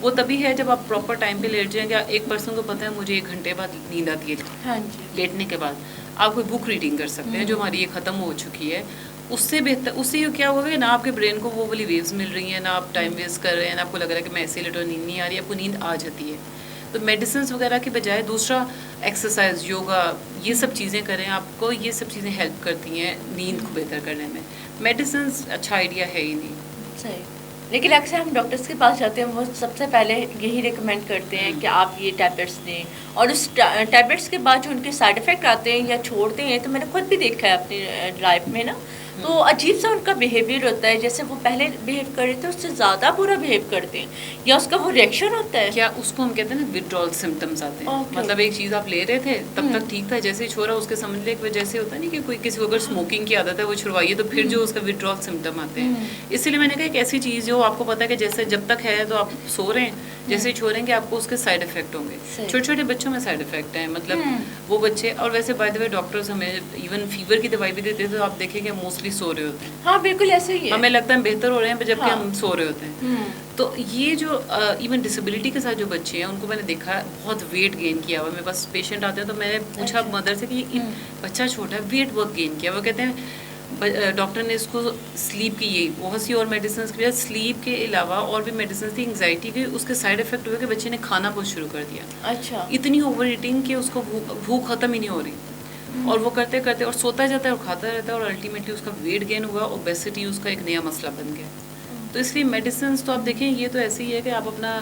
وہ تبھی ہے جب آپ پراپر ٹائم پہ لیٹ جائیں گے. ایک پرسن کو پتہ ہے مجھے 1 گھنٹے بعد نیند آتی ہے, ہاں جی, لیٹنے کے بعد آپ کوئی بک ریڈنگ کر سکتے ہیں جو ہماری یہ ختم ہو چکی ہے. اس سے بہتر, اس سے کیا ہوگا کہ نہ آپ کے برین کو وہ والی ویوز مل رہی ہیں, نہ آپ ٹائم ویسٹ کر رہے ہیں, نہ آپ کو لگ رہا ہے کہ میں ایسے لیٹوں نیند نہیں آ رہی, آپ کو نیند آ جاتی ہے. تو میڈیسنس وغیرہ کے بجائے دوسرا ایکسرسائز, یوگا, یہ سب چیزیں کریں. آپ کو یہ سب چیزیں ہیلپ کرتی ہیں نیند کو بہتر کرنے میں. میڈیسنس اچھا آئیڈیا ہے ہی نہیں. صحیح. لیکن اکثر ہم ڈاکٹرس کے پاس جاتے ہیں, وہ سب سے پہلے یہی ریکمینڈ کرتے ہیں کہ آپ یہ ٹیبلیٹس دیں, اور اس ٹیبلیٹس کے بعد جو ان کے سائڈ افیکٹ آتے ہیں یا چھوڑتے ہیں, تو میں نے خود بھی دیکھا ہے اپنی لائف میں نا, تو عجیب سا ان کا بیہیویئر ہوتا ہے, جیسے وہ پہلے بیہیو کر رہے تھے اس سے زیادہ برا بیہیو کرتے ہیں, یا اس کا وہ ریئیکشن ہوتا ہے. کیا اس کو ہم کہتے ہیں نا وڈرال سمٹمس آتے ہیں. مطلب ایک چیز آپ لے رہے تھے تب تک ٹھیک تھا, جیسے ہی چھوڑا اس کے سمجھ لے کہ جیسے ہوتا ہے نہیں کہ کوئی کسی کو اگر اسموکنگ کی عادت ہے وہ چھڑوائیے تو پھر جو اس کا وڈرال سمٹم آتے ہیں. اس لیے میں نے کہا ایک ایسی چیز جو آپ کو پتا ہے کہ جیسے جب تک ہے تو آپ سو رہے ہیں, جیسے ہی چھوڑیں گے آپ کو اس کے سائڈ افیکٹ ہوں گے. چھوٹے چھوٹے بچوں میں سائڈ افیکٹ ہیں, مطلب وہ بچے. اور ویسے بائی دی وے ڈاکٹرز ہمیں ایون فیور کی دوائی بھی دیتے ہیں تو آپ دیکھیں کہ موسٹلی سو رہے ہوتے ہیں. ہاں بالکل ایسے ہی ہے, ہمیں لگتا ہے بہتر ہو رہے ہیں جبکہ ہم سو رہے ہوتے ہیں. تو یہ جو ایون ڈسیبلٹی کے ساتھ جو بچے ہیں ان کو میں نے دیکھا بہت ویٹ گین کیا ہوا. میرے پاس پیشنٹ آتے ہیں تو میں نے پوچھا مدر سے کہ یہ بچہ چھوٹا ہے, ویٹ بہت گین کیا. وہ کہتے ہیں ڈاکٹر نے اس کو سلیپ کی, یہی بہت سی اور میڈیسنس کی, سلیپ کے علاوہ اور بھی میڈیسنس تھی انگزائٹی کی. اس کے سائڈ افیکٹ ہوئے کہ بچے نے کھانا بہت شروع کر دیا. اچھا, اتنی اوور ایٹنگ کہ اس کو بھوک ختم ہی نہیں ہو رہی, اور وہ کرتے کرتے اور سوتا جاتا ہے اور کھاتا رہتا ہے, اور الٹیمیٹلی اس کا ویٹ گین ہوا, اوبیسٹی اس کا ایک نیا مسئلہ بن گیا. تو اس لیے میڈیسنس تو آپ دیکھیں یہ تو ایسے ہی ہے کہ آپ اپنا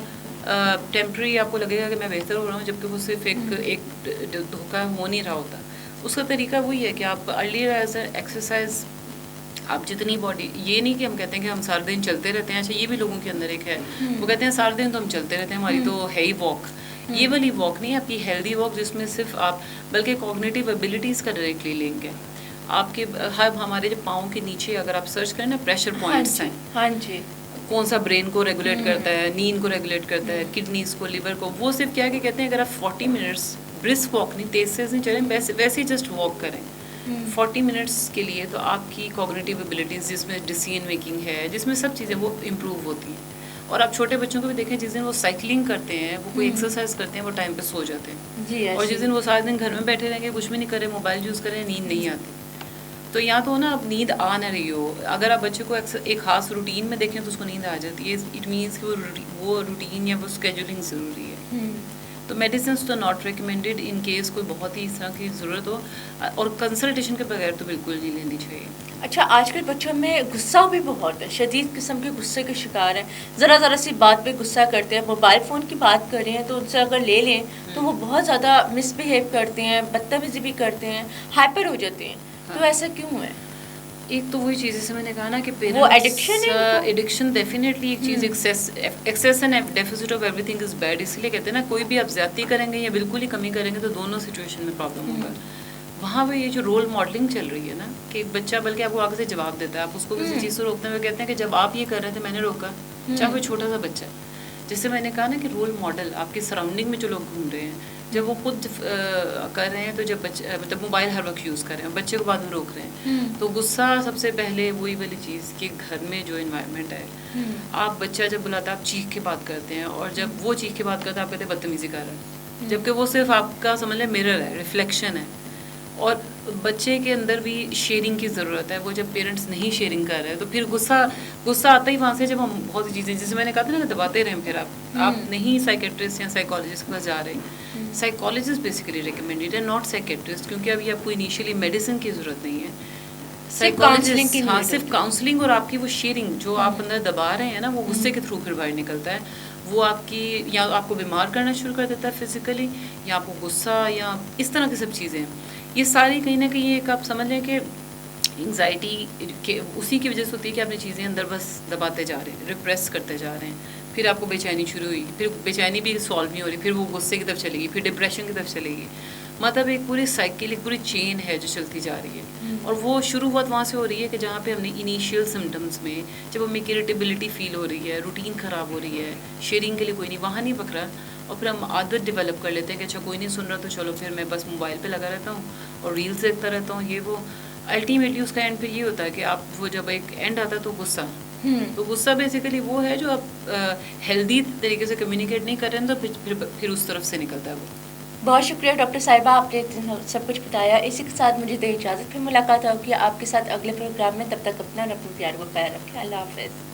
ٹیمپرری آپ کو لگے گا کہ میں بہتر ہو رہا ہوں, جبکہ وہ صرف ایک دھوکہ ہو نہیں رہا ہوتا. اس کا طریقہ وہی ہے کہ آپ ارلی ایز اے ایکسرسائز آپ جتنی باڈی, یہ نہیں کہ ہم کہتے ہیں کہ ہم سارے دن چلتے رہتے ہیں. اچھا یہ بھی لوگوں کے اندر ایک ہے, وہ کہتے ہیں سارے دن تو ہم چلتے رہتے ہیں, ہماری تو ہے ہی واک. یہ والی واک نہیں ہے آپ کی ہیلدی واک, جس میں صرف آپ بلکہ کوگنیٹیو ایبیلٹیز کا ڈائریکٹلی لنک ہے. آپ کے ہمارے جو پاؤں کے نیچے اگر آپ سرچ کریں نا پریشر پوائنٹس ہیں, ہاں جی, کون سا برین کو ریگولیٹ کرتا ہے, نیند کو ریگولیٹ کرتا ہے, کڈنیز کو, لیور کو, وہ صرف کیا کہ کہتے ہیں اگر آپ 40 منٹس برسک واک, نہیں تیز نہیں چلیں, ویسے ہی جسٹ واک کریں 40 منٹس کے لیے, تو آپ کی کوگنیٹیو ایبیلٹیز جس میں ڈیسیژن میکنگ ہے, جس میں سب چیزیں وہ امپروو ہوتی ہیں. اور آپ چھوٹے بچوں کو بھی دیکھیں, جس دن وہ سائیکلنگ کرتے ہیں, وہ کوئی ایکسرسائز کرتے ہیں, وہ ٹائم پہ سو جاتے ہیں. اور جس دن وہ سارے دن گھر میں بیٹھے رہیں گے, کچھ بھی نہیں کریں, موبائل یوز کریں, نیند نہیں آتی. تو یا تو نا اب نیند آ نہ رہی ہو, اگر آپ بچے کو ایک خاص روٹین میں دیکھیں تو اس کو نیند آ جاتی ہے, اٹ مینس کہ وہ روٹین یا وہ اسکیجولنگ ضروری ہے. تو میڈیسنس تو ناٹ ریکمینڈیڈ ان کیس کوئی بہت ہی اس طرح کی ضرورت ہو, اور کنسلٹیشن کے بغیر تو بالکل نہیں لینی چاہیے. اچھا, آج کل بچوں میں غصہ بھی بہت ہے, شدید قسم کے غصے کے شکار ہیں, ذرا ذرا سی بات پہ غصہ کرتے ہیں. موبائل فون کی بات کریں تو ان سے اگر لے لیں تو وہ بہت زیادہ مس بیہیو کرتے ہیں, بدتمیزی بھی کرتے ہیں, ہائپر ہو جاتے ہیں. تو ایسا کیوں ہے؟ ایک تو وہی چیز جیسے میں نے کہا نا کہ وہ ایڈکشن ڈیفینیٹلی ایک چیز, excess and deficit of everything is bad. اس لیے کہتے ہیں نا کوئی بھی آپ زیادتی کریں گے یا بالکل ہی کمی کریں گے تو دونوں سچویشن میں پرابلم ہوگا. وہاں پہ یہ جو رول ماڈلنگ چل رہی ہے نا, کہ ایک بچہ بلکہ آپ کو آگے سے جواب دیتا ہے, آپ اس کو کسی چیز سے روکتے ہوئے کہتے ہیں کہ جب آپ یہ کر رہے تھے میں نے روکا, چاہے کوئی چھوٹا سا بچہ ہے. جیسے میں نے کہا نا کہ رول ماڈل آپ کی سراؤنڈنگ میں جو لوگ گھوم رہے ہیں, جب وہ خود کر رہے ہیں, تو جب بچے مطلب موبائل ہر وقت یوز کر رہے ہیں, بچے کو بعد میں روک رہے ہیں, تو غصہ سب سے پہلے وہی والی چیز کہ گھر میں جو انوائرمنٹ ہے, آپ بچہ جب بلاتا ہے آپ چیخ کے بات کرتے ہیں, اور جب وہ چیخ کے بات کرتا ہے آپ کہتے ہیں بدتمیزی کر رہے ہیں, جبکہ وہ صرف آپ کا سمجھ لیں مرر ہے, ریفلیکشن ہے. اور بچے کے اندر بھی شیئرنگ کی ضرورت ہے. وہ جب پیرنٹس نہیں شیئرنگ کر رہے تو پھر غصہ آتا ہی وہاں سے, جب ہم بہت سی چیزیں جیسے میں نے کہا تھا نا دباتے رہیں, پھر آپ نہیں سائیکیٹرسٹ یا سائیکالوجسٹ کے پاس جا رہے. سائیکالوجسٹ بیسیکلی ریکمینڈیڈ ہے, ناٹ سائیکیٹرسٹ, کیونکہ ابھی آپ کو انیشیلی میڈیسن کی ضرورت نہیں ہے. سائیکالوجسٹ ہاں صرف کاؤنسلنگ اور آپ کی وہ شیئرنگ جو آپ اندر دبا رہے ہیں نا, وہ غصے کے تھرو پھر باہر نکلتا ہے. وہ آپ کی یا آپ کو بیمار کرنا شروع کر دیتا ہے فزیکلی, یا آپ کو غصہ یا اس طرح کی سب چیزیں. یہ ساری کہیں نہ کہیں ایک آپ سمجھ لیں کہ انگزائٹی کے اسی کی وجہ سے ہوتی ہے کہ آپ نے چیزیں اندر بس دباتے جا رہے ہیں, ریپریس کرتے جا رہے ہیں. پھر آپ کو بے چینی شروع ہوئی, پھر بے چینی بھی سالو نہیں ہو رہی, پھر وہ غصے کی طرف چلے گی, پھر ڈپریشن کی طرف چلے گی. مطلب ایک پوری سائیکل, ایک پوری چین ہے جو چلتی جا رہی ہے. اور وہ شروعات وہاں سے ہو رہی ہے کہ جہاں پہ ہم نے انیشیل سمٹمس میں جب ہمیں اریٹیبلٹی فیل ہو رہی ہے, روٹین خراب ہو رہی ہے, شیئرنگ کے لیے کوئی نہیں, وہاں نہیں پکڑا, اور پھر ہم عادت ڈیولپ کر لیتے ہیں کہ اچھا کوئی نہیں سن رہا تو چلو پھر میں بس موبائل پہ لگا رہتا ہوں اور ریلس دیکھتا رہتا ہوں. یہ وہ الٹیمیٹلی اس کا اینڈ پہ یہ ہوتا ہے کہ آپ وہ جب ایک اینڈ آتا ہے تو غصہ, تو غصہ بیسیکلی وہ ہے جو آپ ہیلدی طریقے سے کمیونیکیٹ نہیں کر رہے ہیں تو پھر اس طرف سے نکلتا ہے وہ. بہت شکریہ ڈاکٹر صاحبہ، آپ نے سب کچھ بتایا. اسی کے ساتھ مجھے دے اجازت، پھر ملاقات ہوگی آپ کے ساتھ اگلے پروگرام میں. تب تک اپنا اور اپنے پیار کو خیال رکھیں. اللہ حافظ.